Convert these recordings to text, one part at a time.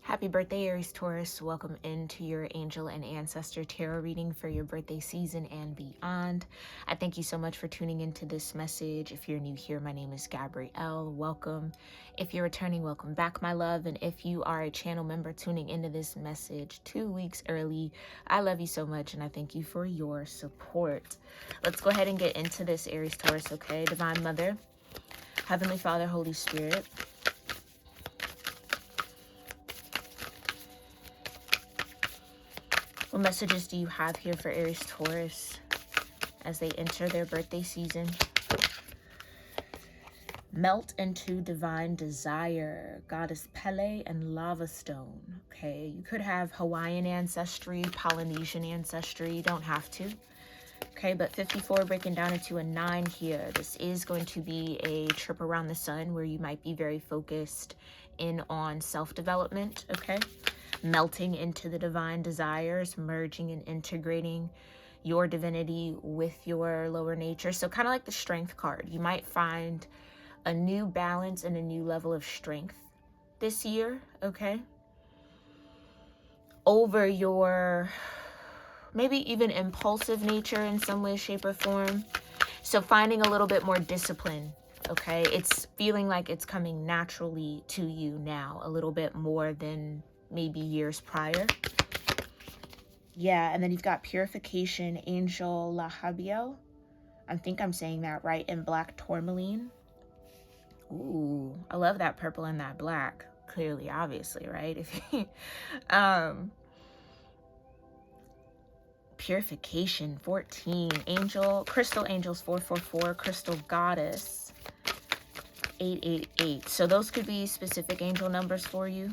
Happy birthday, Aries-Taurus. Welcome into your angel and ancestor tarot reading for your birthday season and beyond. I thank you so much for tuning into this message. If you're new here, my name is Gabrielle. Welcome. If you're returning, welcome back, my love. And if you are a channel member tuning into this message 2 weeks early, I love you so much and I thank you for your support. Let's go ahead and get into this, Aries-Taurus, okay? Divine Mother, Heavenly Father, Holy Spirit, what messages do you have here for Aries-Taurus as they enter their birthday season? Melt into divine desire, Goddess Pele and Lava Stone. Okay, you could have Hawaiian ancestry, Polynesian ancestry. You don't have to. Okay, but 54 breaking down into a 9 here. This is going to be a trip around the sun where you might be very focused in on self-development, okay? Melting into the divine desires, merging and integrating your divinity with your lower nature. So kind of like the strength card, you might find a new balance and a new level of strength this year, okay? Over your maybe even impulsive nature in some way, shape, or form. So finding a little bit more discipline, okay? It's feeling like it's coming naturally to you now, a little bit more than maybe years prior. Yeah, and then you've got Purification, Angel Lahabiel. I think I'm saying that right, in black tourmaline. Ooh, I love that purple and that black. Clearly, obviously, right? If you, Purification, 14. Angel, Crystal Angels, 444. Crystal Goddess, 888. So those could be specific angel numbers for you.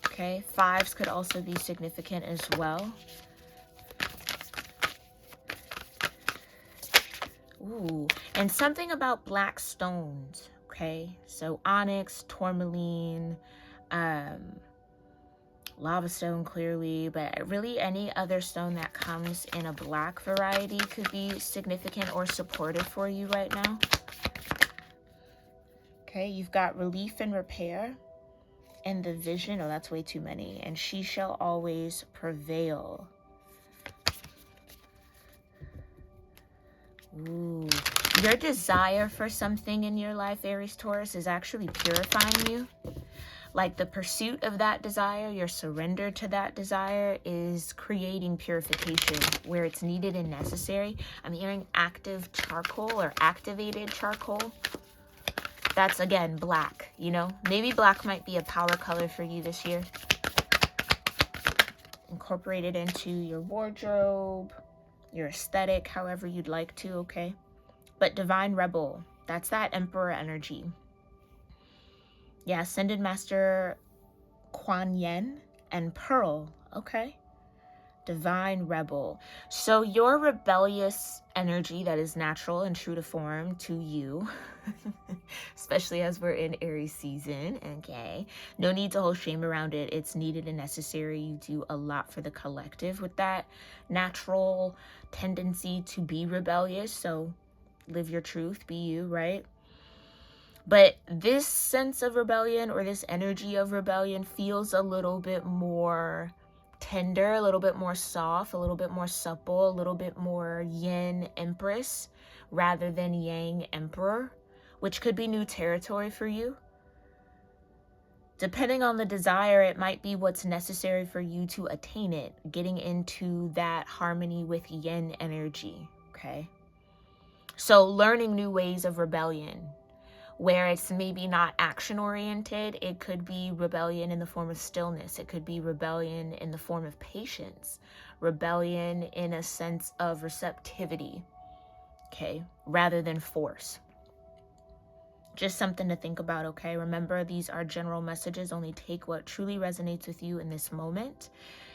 Okay, 5s could also be significant as well. Ooh, and something about black stones, okay? So onyx, tourmaline, lava stone clearly, but really any other stone that comes in a black variety could be significant or supportive for you right now. Okay, you've got relief and repair. And the vision, oh, that's way too many. And she shall always prevail. Ooh. Your desire for something in your life, Aries-Taurus, is actually purifying you. Like the pursuit of that desire, your surrender to that desire is creating purification where it's needed and necessary. I'm hearing active charcoal or activated charcoal. That's, again, black, you know? Maybe black might be a power color for you this year. Incorporate it into your wardrobe, your aesthetic, however you'd like to, okay? But Divine Rebel, that's that Emperor energy. Yeah, Ascended Master Kuan Yin and Pearl, okay? Divine Rebel. So your rebellious energy that is natural and true to form to you, especially as we're in Aries season, okay? No need to hold shame around it. It's needed and necessary. You do a lot for the collective with that natural tendency to be rebellious. So live your truth, be you, right? But this sense of rebellion or this energy of rebellion feels a little bit more tender, a little bit more soft, a little bit more supple, a little bit more yin empress rather than yang emperor, which could be new territory for you. Depending on the desire, it might be what's necessary for you to attain it, getting into that harmony with yin energy, okay? So learning new ways of rebellion, where it's maybe not action-oriented. It could be rebellion in the form of stillness. It could be rebellion in the form of patience. Rebellion in a sense of receptivity, okay, rather than force. Just something to think about, okay? Remember, these are general messages. Only take what truly resonates with you in this moment.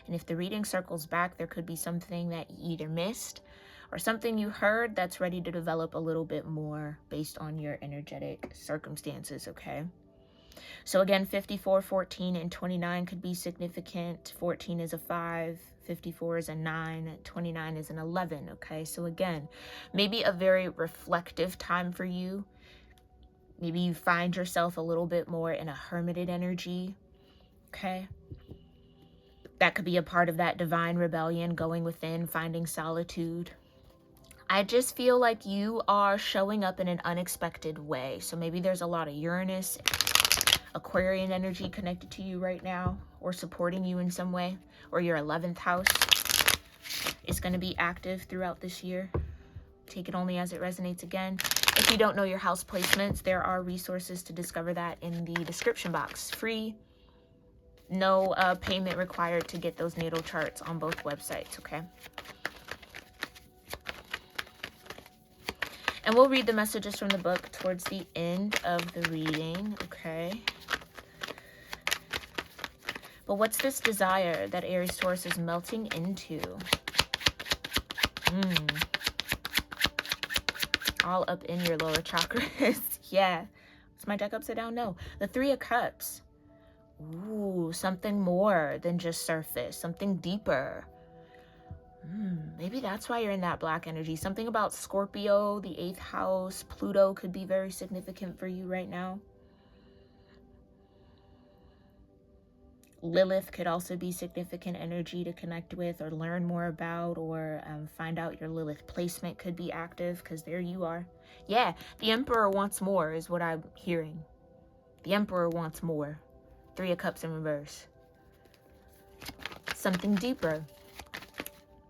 And if the reading circles back, there could be something that you either missed or something you heard that's ready to develop a little bit more based on your energetic circumstances, okay? So again, 54, 14, and 29 could be significant. 14 is a 5, 54 is a 9, 29 is an 11, okay? So again, maybe a very reflective time for you. Maybe you find yourself a little bit more in a hermited energy, okay? That could be a part of that divine rebellion, going within, finding solitude. I just feel like you are showing up in an unexpected way. So maybe there's a lot of Uranus, Aquarian energy connected to you right now, or supporting you in some way, or your 11th house is going to be active throughout this year. Take it only as it resonates. Again, if you don't know your house placements, there are resources to discover that in the description box. Free, no payment required to get those natal charts on both websites, okay? And we'll read the messages from the book towards the end of the reading, okay? But what's this desire that Aries-Taurus is melting into? All up in your lower chakras. Yeah. Is my deck upside down? No. The 3 of Cups. Ooh, something more than just surface. Something deeper. Maybe that's why you're in that black energy. Something about Scorpio, the 8th house. Pluto could be very significant for you right now. Lilith could also be significant energy to connect with or learn more about, or find out your Lilith placement could be active, because there you are. Yeah, the Emperor wants more is what I'm hearing. The Emperor wants more. 3 of Cups in reverse. Something deeper.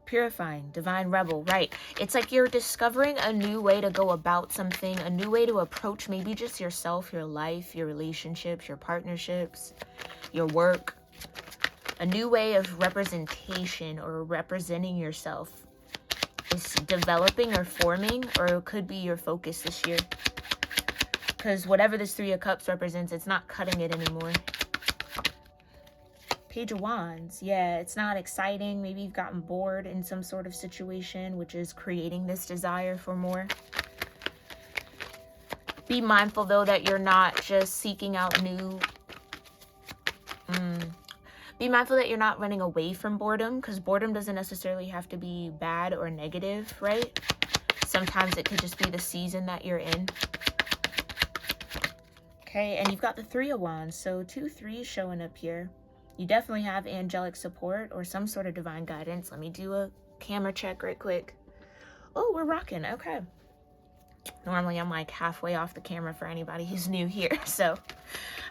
Purifying, divine rebel, right? It's like you're discovering a new way to go about something, a new way to approach maybe just yourself, your life, your relationships, your partnerships, your work. A new way of representation or representing yourself is developing or forming, or it could be your focus this year. Because whatever this 3 of Cups represents, it's not cutting it anymore. Page of Wands. Yeah, it's not exciting. Maybe you've gotten bored in some sort of situation, which is creating this desire for more. Be mindful, though, that you're not just seeking out new... Be mindful that you're not running away from boredom, because boredom doesn't necessarily have to be bad or negative, right? Sometimes it could just be the season that you're in. Okay, and you've got the 3 of Wands, so 2 3s showing up here. You definitely have angelic support or some sort of divine guidance. Let me do a camera check right quick. Oh, we're rocking. Okay. Normally I'm like halfway off the camera for anybody who's new here, so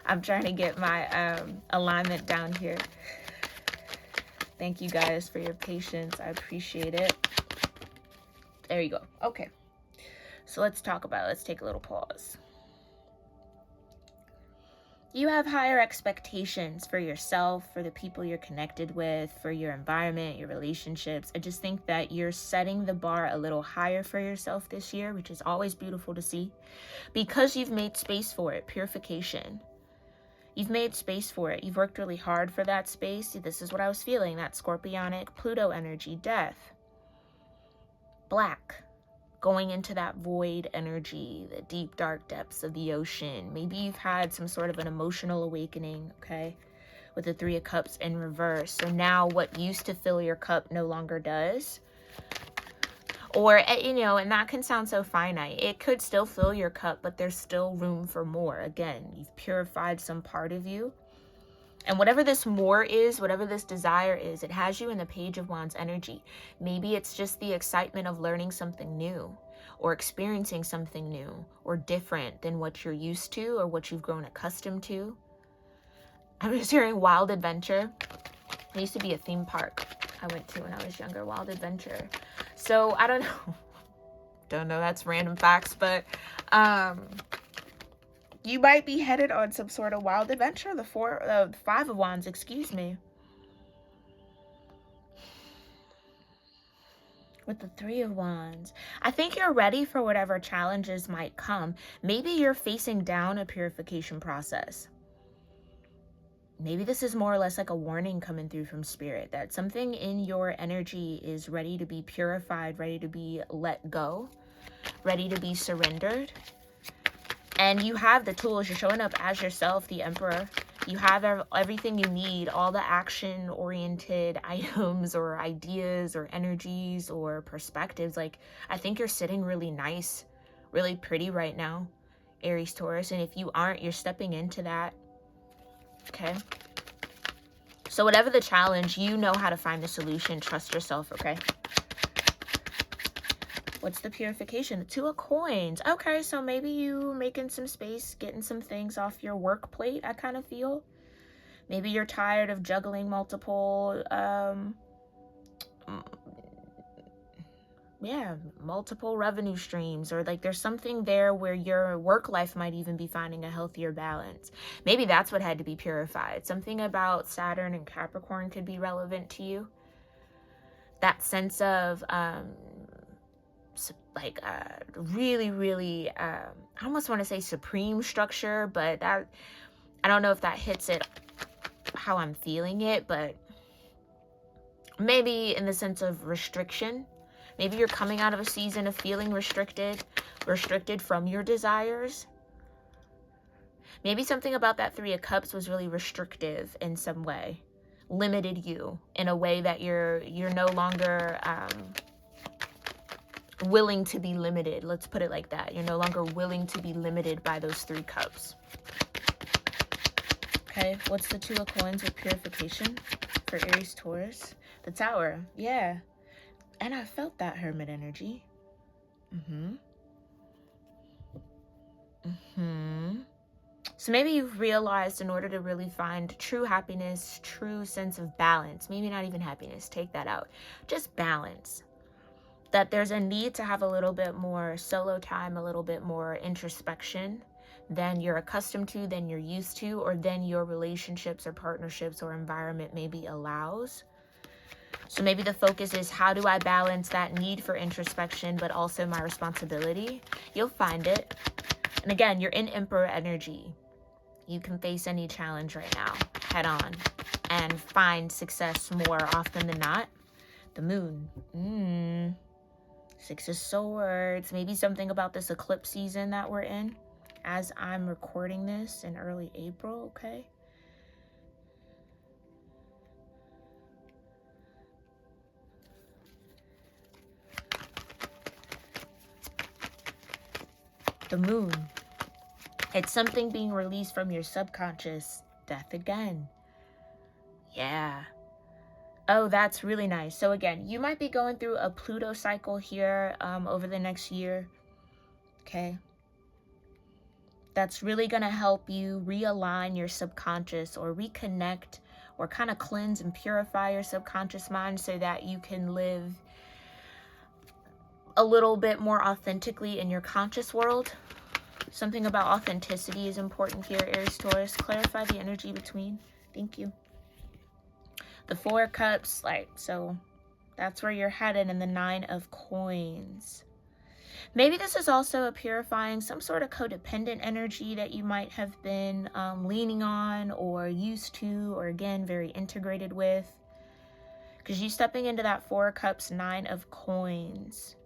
I'm trying to get my alignment down here. Thank you guys for your patience. I appreciate it. There you go. Okay. So let's talk about it. Let's take a little pause. You have higher expectations for yourself, for the people you're connected with, for your environment, your relationships. I just think that you're setting the bar a little higher for yourself this year, which is always beautiful to see, because you've made space for it. Purification. You've made space for it. You've worked really hard for that space. This is what I was feeling, that scorpionic Pluto energy, death. Black. Going into that void energy, the deep, dark depths of the ocean. Maybe you've had some sort of an emotional awakening, okay, with the 3 of Cups in reverse. So now what used to fill your cup no longer does. Or, you know, and that can sound so finite. It could still fill your cup, but there's still room for more. Again, you've purified some part of you. And whatever this more is, whatever this desire is, it has you in the Page of Wands energy. Maybe it's just the excitement of learning something new, or experiencing something new or different than what you're used to or what you've grown accustomed to. I'm just hearing wild adventure. There used to be a theme park I went to when I was younger, Wild Adventure. So I don't know, that's random facts, but you might be headed on some sort of wild adventure. The 5 of Wands, excuse me. With the 3 of Wands. I think you're ready for whatever challenges might come. Maybe you're facing down a purification process. Maybe this is more or less like a warning coming through from Spirit, that something in your energy is ready to be purified, ready to be let go, ready to be surrendered. And you have the tools. You're showing up as yourself, the Emperor. You have everything you need, all the action-oriented items or ideas or energies or perspectives. Like, I think you're sitting really nice, really pretty right now, Aries, Taurus. And if you aren't, you're stepping into that. Okay? So whatever the challenge, you know how to find the solution. Trust yourself, okay? What's the purification? The 2 of coins. Okay, so maybe you making some space, getting some things off your work plate, I kind of feel. Maybe you're tired of juggling multiple, multiple revenue streams, or like there's something there where your work life might even be finding a healthier balance. Maybe that's what had to be purified. Something about Saturn and Capricorn could be relevant to you. That sense of, really, I almost want to say supreme structure, but that, I don't know if that hits it how I'm feeling it, but maybe in the sense of restriction. Maybe you're coming out of a season of feeling restricted from your desires. Maybe something about that 3 of Cups was really restrictive in some way, limited you in a way that you're no longer willing to be limited. Let's put it like that. You're no longer willing to be limited by those 3 cups. Okay, what's the 2 of coins with purification for Aries Taurus? The Tower. Yeah. And I felt that Hermit energy. So maybe you've realized in order to really find true happiness, true sense of balance, maybe not even happiness, take that out, just balance, that there's a need to have a little bit more solo time, a little bit more introspection than you're accustomed to, than you're used to, or than your relationships or partnerships or environment maybe allows. So maybe the focus is, how do I balance that need for introspection, but also my responsibility? You'll find it. And again, you're in Emperor energy. You can face any challenge right now head on and find success more often than not. The Moon. 6 of Swords. Maybe something about this eclipse season that we're in as I'm recording this in early April, okay? The Moon. It's something being released from your subconscious. Death again. Yeah. Oh, that's really nice. So again, you might be going through a Pluto cycle here over the next year. Okay. That's really going to help you realign your subconscious, or reconnect, or kind of cleanse and purify your subconscious mind so that you can live a little bit more authentically in your conscious world. Something about authenticity is important here, Aries Taurus. Clarify the energy between. Thank you. The 4 of Cups, so that's where you're headed, in the 9 of Coins. Maybe this is also a purifying, some sort of codependent energy that you might have been leaning on or used to, or again, very integrated with. Because you're stepping into that 4 of Cups, 9 of Coins.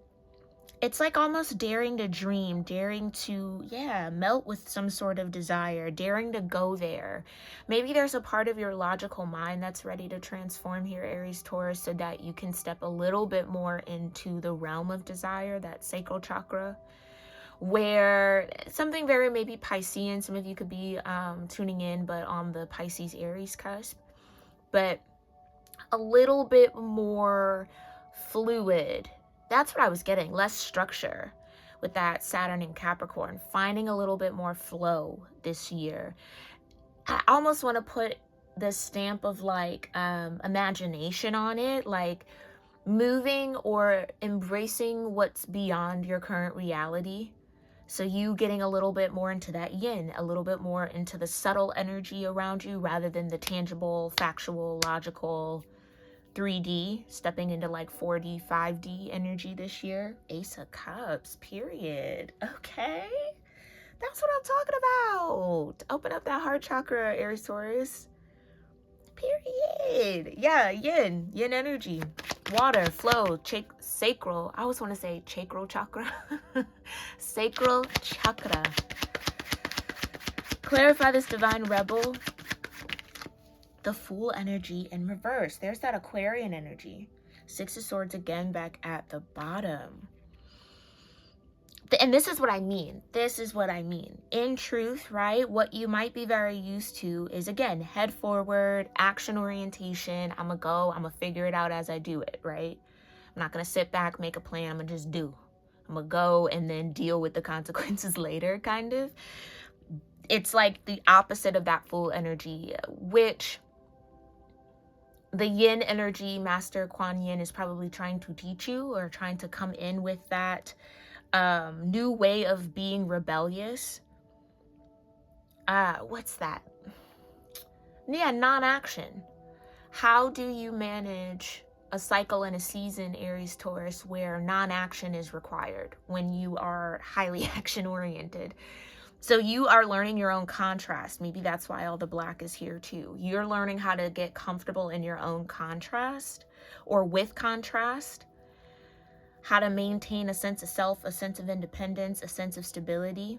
It's like almost daring to dream, daring to, melt with some sort of desire, daring to go there. Maybe there's a part of your logical mind that's ready to transform here, Aries Taurus, so that you can step a little bit more into the realm of desire, that sacral chakra, where something very maybe Piscean, some of you could be tuning in, but on the Pisces-Aries cusp, but a little bit more fluid. That's what I was getting. Less structure with that Saturn and Capricorn. Finding a little bit more flow this year. I almost want to put the stamp of imagination on it. Like moving or embracing what's beyond your current reality. So you getting a little bit more into that yin. A little bit more into the subtle energy around you rather than the tangible, factual, logical 3D, stepping into 4D, 5D energy this year. Ace of Cups, period. Okay. That's what I'm talking about. Open up that heart chakra, Aries Taurus. Period. Yeah, yin energy. Water, flow, sacral. I always want to say chakral chakra. Sacral chakra. Clarify this divine rebel. The Fool energy in reverse. There's that Aquarian energy. 6 of Swords again back at the bottom. And this is what I mean. This is what I mean. In truth, right? What you might be very used to is, again, head forward, action orientation. I'm going to go, I'm going to figure it out as I do it, right? I'm not going to sit back, make a plan. I'm going to just do. I'm going to go and then deal with the consequences later, kind of. It's like the opposite of that Fool energy, which the yin energy, Master Kuan Yin, is probably trying to teach you, or trying to come in with that new way of being rebellious. What's that? Yeah, non-action. How do you manage a cycle and a season, Aries-Taurus, where non-action is required when you are highly action-oriented? So you are learning your own contrast. Maybe that's why all the black is here too. You're learning how to get comfortable in your own contrast, or with contrast. How to maintain a sense of self, a sense of independence, a sense of stability.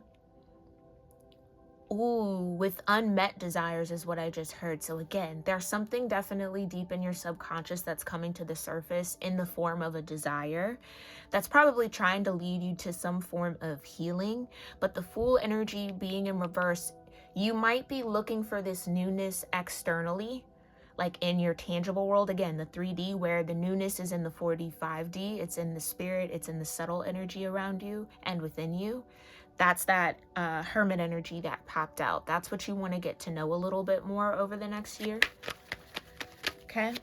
Ooh, with unmet desires is what I just heard. So again, there's something definitely deep in your subconscious that's coming to the surface in the form of a desire that's probably trying to lead you to some form of healing. But the Fool energy being in reverse, you might be looking for this newness externally, like in your tangible world, again, the 3D, where the newness is in the 4D, 5D. It's in the spirit, it's in the subtle energy around you and within you. That's that hermit energy that popped out. That's what you want to get to know a little bit more over the next year. Okay?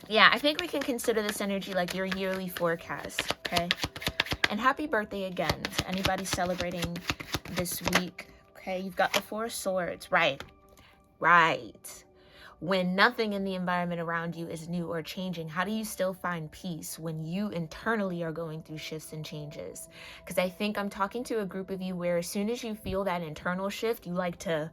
Yeah, I think we can consider this energy like your yearly forecast. Okay? And happy birthday again to anybody celebrating this week. Okay? You've got the 4 of Swords. Right. When nothing in the environment around you is new or changing, how do you still find peace when you internally are going through shifts and changes? Because I think I'm talking to a group of you where as soon as you feel that internal shift, you like to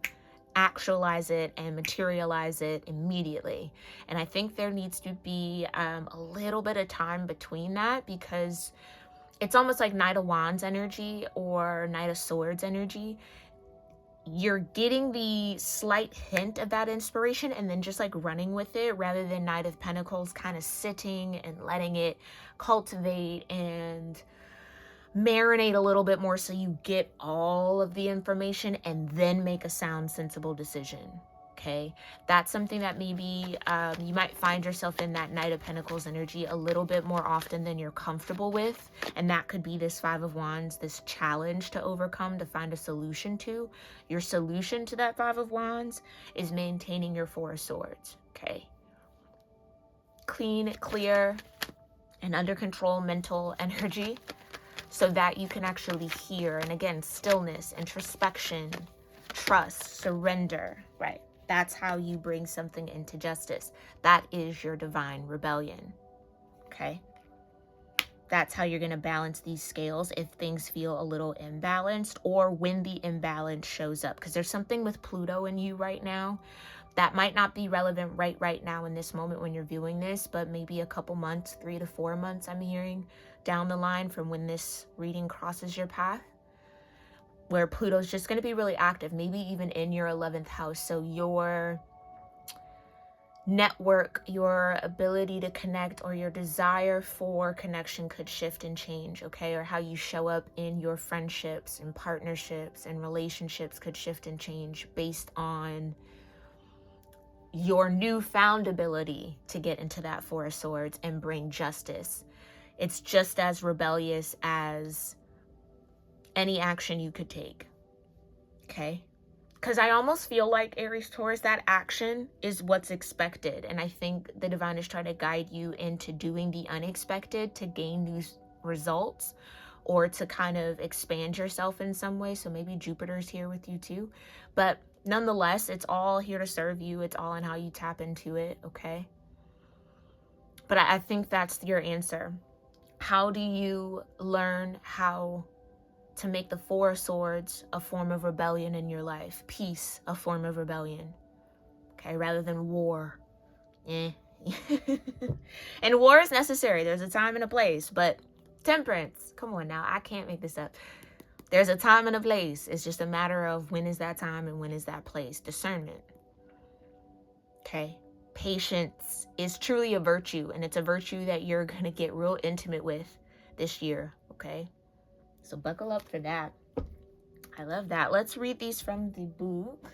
actualize it and materialize it immediately. And I think there needs to be a little bit of time between that, because it's almost like Knight of Wands energy or Knight of Swords energy. You're getting the slight hint of that inspiration and then just like running with it, rather than Knight of Pentacles kind of sitting and letting it cultivate and marinate a little bit more so you get all of the information and then make a sound, sensible decision. Okay, that's something that maybe you might find yourself in that Knight of Pentacles energy a little bit more often than you're comfortable with. And that could be this 5 of Wands, this challenge to overcome, to find a solution to. Your solution to that 5 of Wands is maintaining your 4 of Swords. Okay, clean, clear, and under control mental energy, so that you can actually hear. And again, stillness, introspection, trust, surrender, right? That's how you bring something into justice. That is your divine rebellion, okay? That's how you're going to balance these scales if things feel a little imbalanced, or when the imbalance shows up. Because there's something with Pluto in you right now that might not be relevant right now in this moment when you're viewing this, but maybe a couple months, 3 to 4 months, I'm hearing, down the line from when this reading crosses your path, where Pluto's just going to be really active, maybe even in your 11th house. So your network, your ability to connect, or your desire for connection could shift and change, okay? Or how you show up in your friendships and partnerships and relationships could shift and change based on your newfound ability to get into that 4 of Swords and bring justice. It's just as rebellious as any action you could take, okay? Because I almost feel like, Aries Taurus, that action is what's expected. And I think the divine is trying to guide you into doing the unexpected to gain new results, or to kind of expand yourself in some way. So maybe Jupiter's here with you too. But nonetheless, it's all here to serve you. It's all in how you tap into it, okay? But I think that's your answer. How do you learn how to make the 4 of Swords a form of rebellion in your life? Peace, a form of rebellion, okay? Rather than war. And war is necessary. There's a time and a place. But temperance, come on now, I can't make this up. There's a time and a place. It's just a matter of when is that time and when is that place. Discernment, okay? Patience is truly a virtue, and it's a virtue that you're going to get real intimate with this year, okay? So buckle up for that. I love that. Let's read these from the book,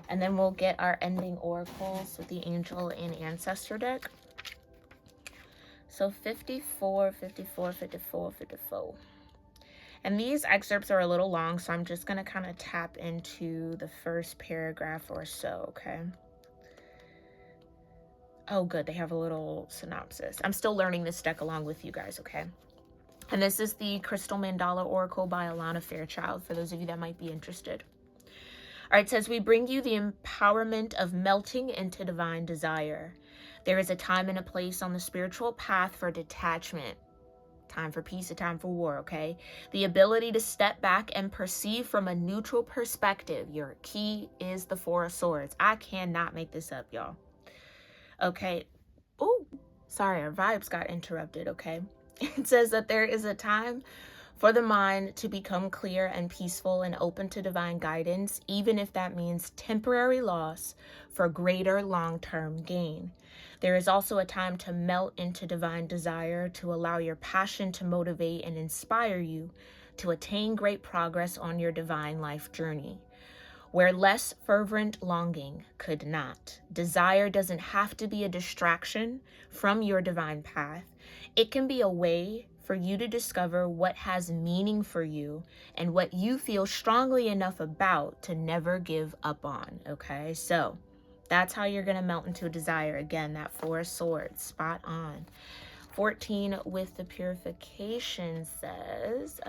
and then we'll get our ending oracles with the angel and ancestor deck. So 54, 54, 54, 54. And these excerpts are a little long, so I'm just going to kind of tap into the first paragraph or so, okay? Oh, good. They have a little synopsis. I'm still learning this deck along with you guys, okay? And this is the Crystal Mandala Oracle by Alana Fairchild, for those of you that might be interested. All right, it says, we bring you the empowerment of melting into divine desire. There is a time and a place on the spiritual path for detachment. Time for peace, a time for war, okay? The ability to step back and perceive from a neutral perspective. Your key is the Four of Swords. I cannot make this up, y'all. Okay. Oh, sorry, our vibes got interrupted, okay? It says that there is a time for the mind to become clear and peaceful and open to divine guidance, even if that means temporary loss for greater long-term gain. There is also a time to melt into divine desire, to allow your passion to motivate and inspire you to attain great progress on your divine life journey. Where less fervent longing could not. Desire doesn't have to be a distraction from your divine path. It can be a way for you to discover what has meaning for you and what you feel strongly enough about to never give up on, okay? So that's how you're going to melt into a desire. Again, that Four of Swords, spot on. 14 with the purification says,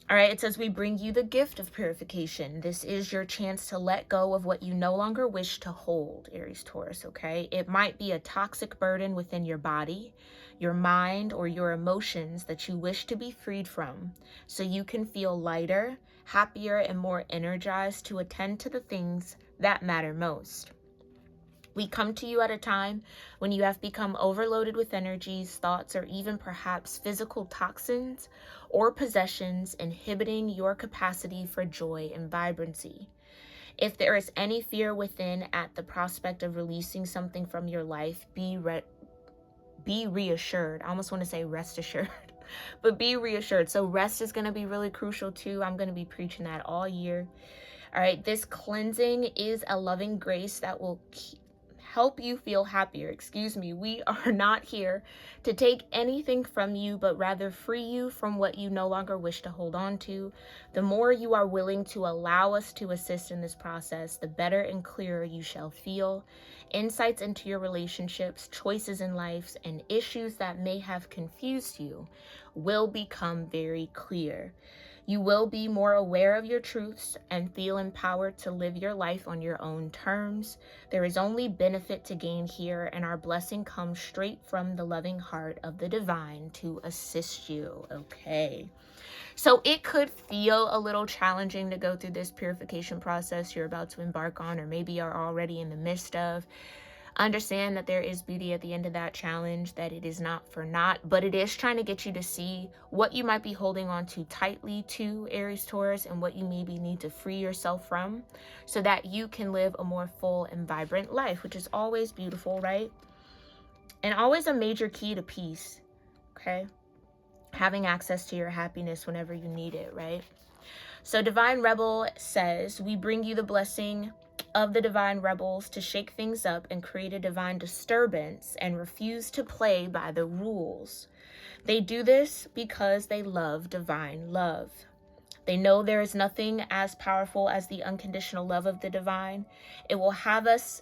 all right, it says, we bring you the gift of purification. This is your chance to let go of what you no longer wish to hold, Aries-Taurus, okay? It might be a toxic burden within your body, your mind, or your emotions that you wish to be freed from, so you can feel lighter, happier, and more energized to attend to the things that matter most. We come to you at a time when you have become overloaded with energies, thoughts, or even perhaps physical toxins or possessions inhibiting your capacity for joy and vibrancy. If there is any fear within at the prospect of releasing something from your life, be reassured. I almost want to say rest assured, but be reassured. So rest is going to be really crucial too. I'm going to be preaching that all year. All right, this cleansing is a loving grace that will help you feel happier. We are not here to take anything from you, but rather free you from what you no longer wish to hold on to. The more you are willing to allow us to assist in this process, the better and clearer you shall feel. Insights into your relationships, choices in life, and issues that may have confused you will become very clear. You will be more aware of your truths and feel empowered to live your life on your own terms. There is only benefit to gain here, and our blessing comes straight from the loving heart of the divine to assist you, okay? So it could feel a little challenging to go through this purification process you're about to embark on, or maybe are already in the midst of. Understand that there is beauty at the end of that challenge, that it is not for naught, but it is trying to get you to see what you might be holding on to tightly to, Aries-Taurus, and what you maybe need to free yourself from so that you can live a more full and vibrant life, which is always beautiful, right? And always a major key to peace, okay? Having access to your happiness whenever you need it, right? So Divine Rebel says, we bring you the blessing of the divine rebels to shake things up and create a divine disturbance and refuse to play by the rules. They do this because they love divine love. They know there is nothing as powerful as the unconditional love of the divine. It will have its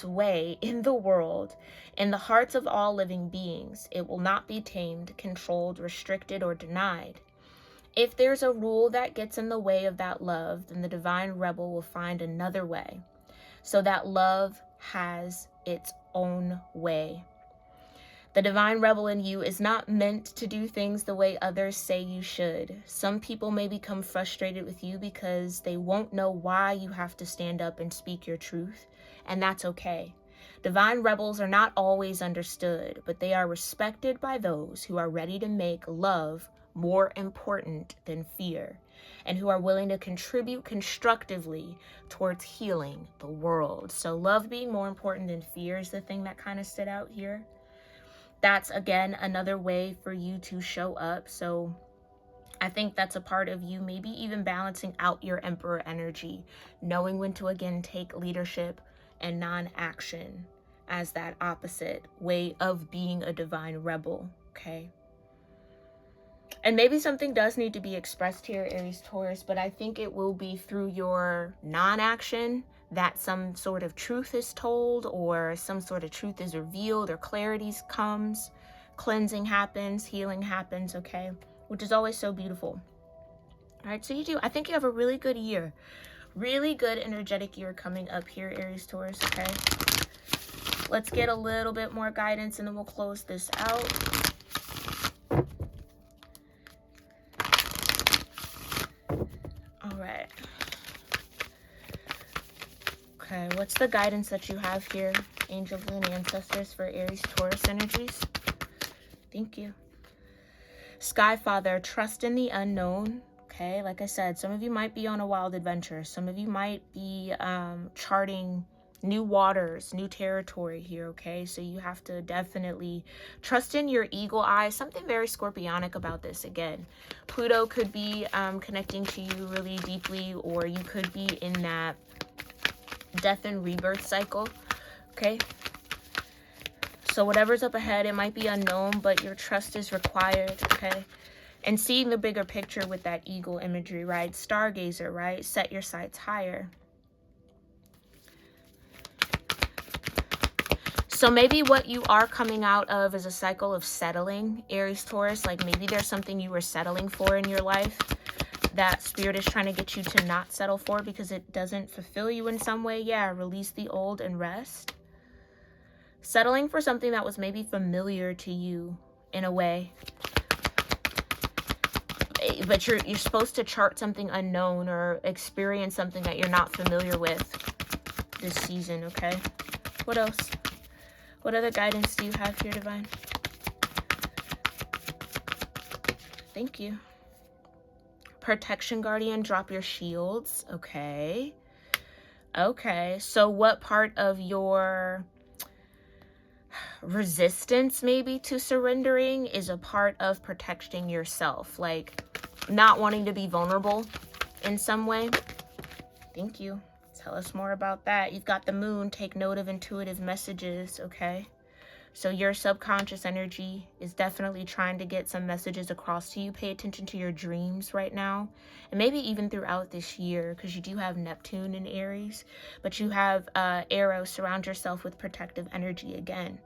way in the world, in the hearts of all living beings. It will not be tamed, controlled, restricted, or denied. If there's a rule that gets in the way of that love, then the divine rebel will find another way, so that love has its own way. The divine rebel in you is not meant to do things the way others say you should. Some people may become frustrated with you because they won't know why you have to stand up and speak your truth, and that's okay. Divine rebels are not always understood, but they are respected by those who are ready to make love more important than fear, and who are willing to contribute constructively towards healing the world. So love being more important than fear is the thing that kind of stood out here. that's again another way for you to show up. So I think that's a part of you maybe even balancing out your Emperor energy, knowing when to again take leadership and non-action as that opposite way of being a divine rebel, okay? And maybe something does need to be expressed here, Aries-Taurus, but I think it will be through your non-action that some sort of truth is told, or some sort of truth is revealed, or clarity comes, cleansing happens, healing happens, okay? Which is always so beautiful. All right, so I think you have a really good year. Really good energetic year coming up here, Aries-Taurus, okay? Let's get a little bit more guidance and then we'll close this out. All right. Okay, what's the guidance that you have here, angels and ancestors, for Aries-Taurus energies? Thank you. Sky Father, trust in the unknown. Okay, like I said, some of you might be on a wild adventure. Some of you might be charting new waters, new territory here, okay? So you have to definitely trust in your eagle eye. Something very scorpionic about this again. Pluto could be connecting to you really deeply, or you could be in that death and rebirth cycle, okay? So whatever's up ahead, it might be unknown, but your trust is required, okay? And seeing the bigger picture with that eagle imagery, right? Stargazer, right? Set your sights higher. So maybe what you are coming out of is a cycle of settling, Aries-Taurus. Like maybe there's something you were settling for in your life that Spirit is trying to get you to not settle for because it doesn't fulfill you in some way. Yeah, release the old and rest. Settling for something that was maybe familiar to you in a way. But you're supposed to chart something unknown or experience something that you're not familiar with this season, okay? What else? What other guidance do you have here, Divine? Thank you. Protection Guardian, drop your shields. Okay. Okay. So what part of your resistance maybe to surrendering is a part of protecting yourself? Like not wanting to be vulnerable in some way? Thank you. Tell us more about that. You've got the moon. Take note of intuitive messages, okay? So your subconscious energy is definitely trying to get some messages across to you. Pay attention to your dreams right now. And maybe even throughout this year, because you do have Neptune in Aries. But you have Arrow. Surround yourself with protective energy again.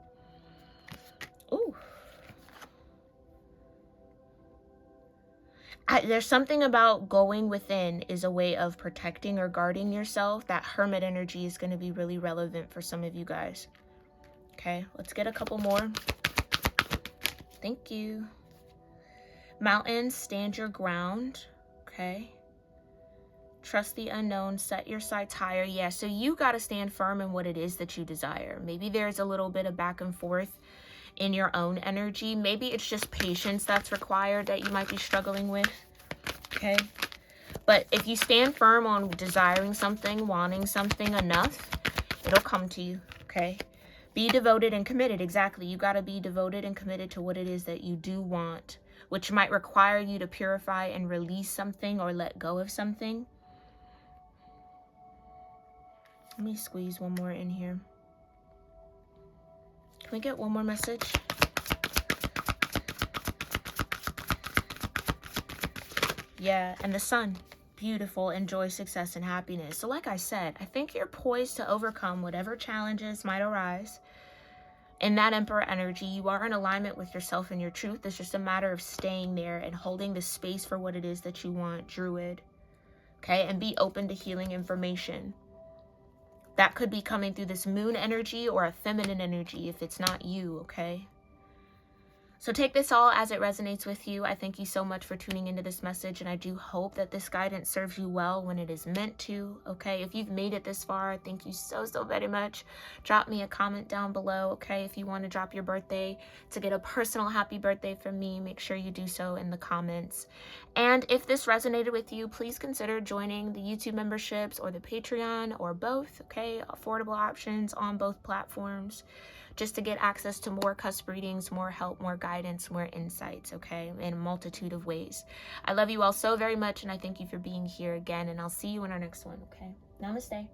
Ooh. There's something about going within is a way of protecting or guarding yourself. That Hermit energy is going to be really relevant for some of you guys. Okay, let's get a couple more. Thank you. Mountains, stand your ground. Okay. Trust the unknown, set your sights higher. Yeah, so you got to stand firm in what it is that you desire. Maybe there's a little bit of back and forth in your own energy. Maybe it's just patience that's required that you might be struggling with, okay? But if you stand firm on desiring something, wanting something enough, it'll come to you, okay? Be devoted and committed. Exactly. You got to be devoted and committed to what it is that you do want, which might require you to purify and release something or let go of something. Let me squeeze one more in here. Can we get one more message? Yeah, and the sun. Beautiful. Enjoy success and happiness. So like I said, I think you're poised to overcome whatever challenges might arise. In that Emperor energy, you are in alignment with yourself and your truth. It's just a matter of staying there and holding the space for what it is that you want, Druid. Okay, and be open to healing information. That could be coming through this moon energy or a feminine energy if it's not you, okay? So take this all as it resonates with you. I thank you so much for tuning into this message, and I do hope that this guidance serves you well when it is meant to, okay? If you've made it this far, thank you so very much. Drop me a comment down below, okay? If you want to drop your birthday to get a personal happy birthday from me, make sure you do so in the comments. And if this resonated with you, please consider joining the YouTube memberships or the Patreon or both, okay? Affordable options on both platforms. just to get access to more cusp readings, more help, more guidance, more insights, okay, in a multitude of ways. I love you all so very much, and I thank you for being here again, and I'll see you in our next one, okay? Namaste.